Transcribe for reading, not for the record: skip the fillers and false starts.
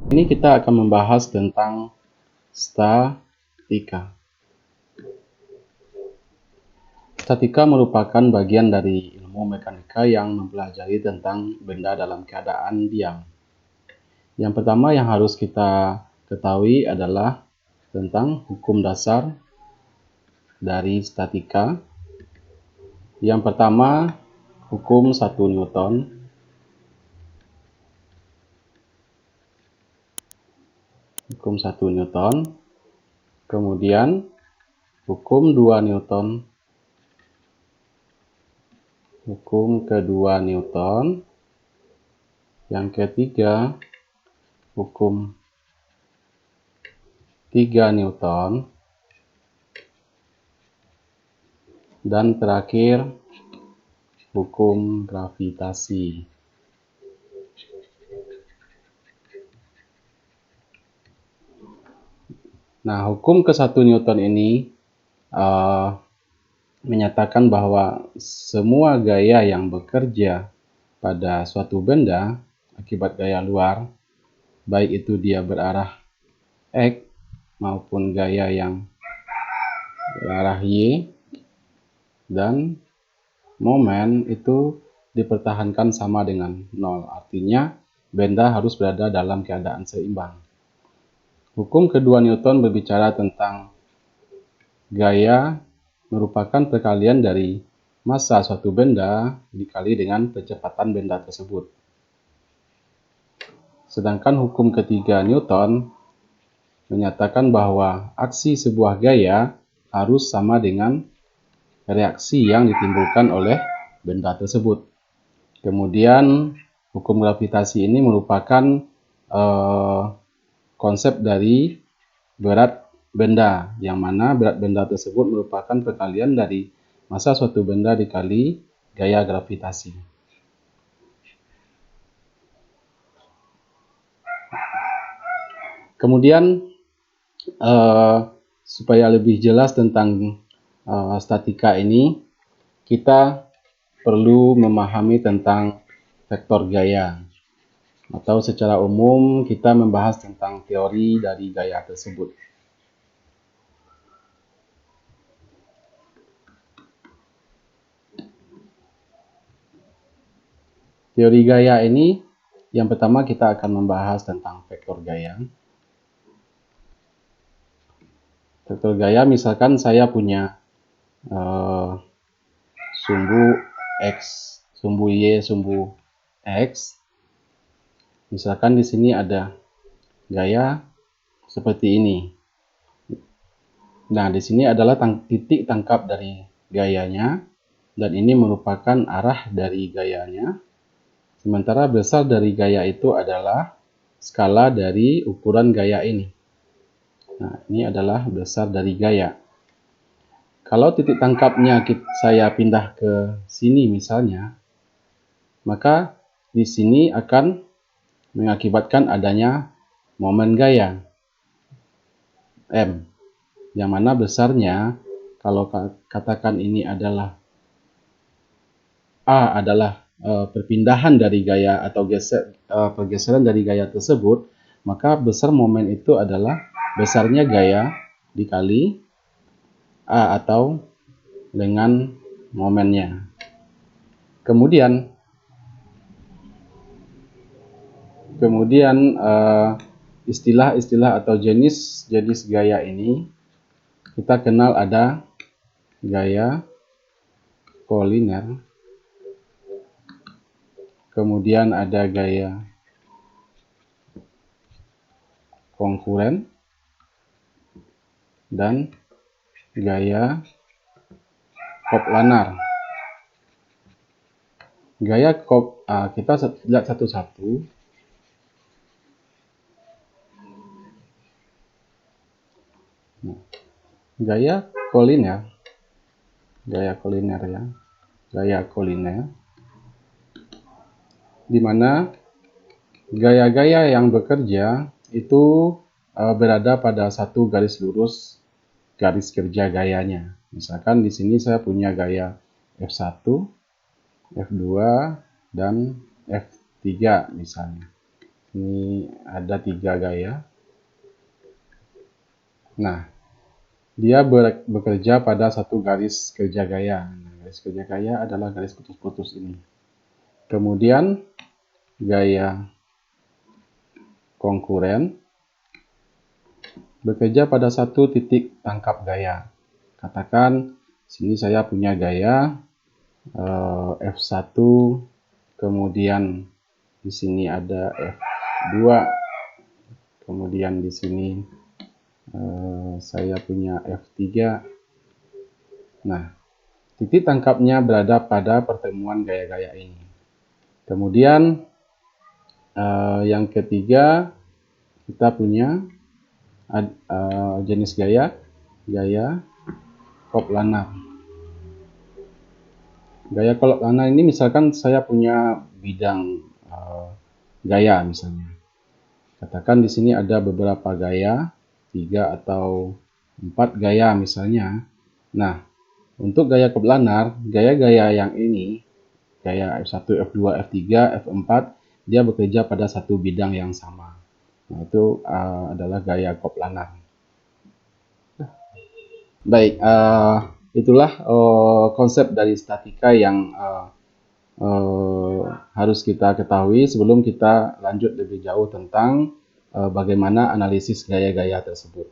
Ini kita akan membahas tentang statika. Statika merupakan bagian dari ilmu mekanika yang mempelajari tentang benda dalam keadaan diam. Yang pertama yang harus kita ketahui adalah tentang hukum dasar dari statika. Yang pertama, hukum 1 Newton. Hukum 1 Newton. Kemudian hukum 2 Newton. Hukum kedua Newton. Yang ketiga, hukum 3 Newton. Dan terakhir, hukum gravitasi. Nah, hukum ke-1 Newton ini menyatakan bahwa semua gaya yang bekerja pada suatu benda akibat gaya luar, baik itu dia berarah X maupun gaya yang berarah Y, dan momen itu dipertahankan sama dengan 0. Artinya, benda harus berada dalam keadaan seimbang. Hukum kedua Newton berbicara tentang gaya merupakan perkalian dari massa suatu benda dikali dengan kecepatan benda tersebut. Sedangkan hukum ketiga Newton menyatakan bahwa aksi sebuah gaya harus sama dengan reaksi yang ditimbulkan oleh benda tersebut. Kemudian hukum gravitasi ini merupakan konsep dari berat benda, yang mana berat benda tersebut merupakan perkalian dari massa suatu benda dikali gaya gravitasi. Kemudian supaya lebih jelas tentang statika ini, kita perlu memahami tentang vektor gaya. Atau secara umum kita membahas tentang teori dari gaya tersebut. Teori gaya ini, yang pertama kita akan membahas tentang vektor gaya. Vektor gaya, misalkan saya punya sumbu X, sumbu Y, sumbu X. Misalkan di sini ada gaya seperti ini. Nah, di sini adalah titik tangkap dari gayanya, dan ini merupakan arah dari gayanya. Sementara besar dari gaya itu adalah skala dari ukuran gaya ini. Nah, ini adalah besar dari gaya. Kalau titik tangkapnya saya pindah ke sini misalnya, maka di sini akan mengakibatkan adanya momen gaya M, yang mana besarnya, kalau katakan ini adalah A adalah perpindahan dari gaya atau pergeseran dari gaya tersebut, maka besar momen itu adalah besarnya gaya dikali A atau dengan momennya. Kemudian istilah-istilah atau jenis gaya ini kita kenal ada gaya koliner, kemudian ada gaya konkuren, dan gaya koplanar. Gaya kita lihat satu-satu. Gaya koliner ya, gaya koliner, di mana gaya-gaya yang bekerja itu berada pada satu garis lurus, garis kerja gayanya. Misalkan di sini saya punya gaya F1, F2, dan F3 misalnya. Ini ada 3 gaya. Nah, dia bekerja pada satu garis kerja gaya. Nah, garis kerja gaya adalah garis putus-putus ini. Kemudian gaya konkuren bekerja pada satu titik tangkap gaya. Katakan sini saya punya gaya F1, kemudian di sini ada F2, kemudian di sini saya punya F3. Nah, titik tangkapnya berada pada pertemuan gaya-gaya ini. Kemudian yang ketiga kita punya jenis gaya koplanar. Gaya koplanar ini misalkan saya punya bidang gaya misalnya. Katakan di sini ada beberapa gaya, 3 atau 4 gaya misalnya. Nah, untuk gaya koplanar, gaya-gaya yang ini, gaya F1, F2, F3, F4, dia bekerja pada satu bidang yang sama. Nah, itu adalah gaya koplanar. Baik, itulah konsep dari statika yang harus kita ketahui sebelum kita lanjut lebih jauh tentang bagaimana analisis gaya-gaya tersebut.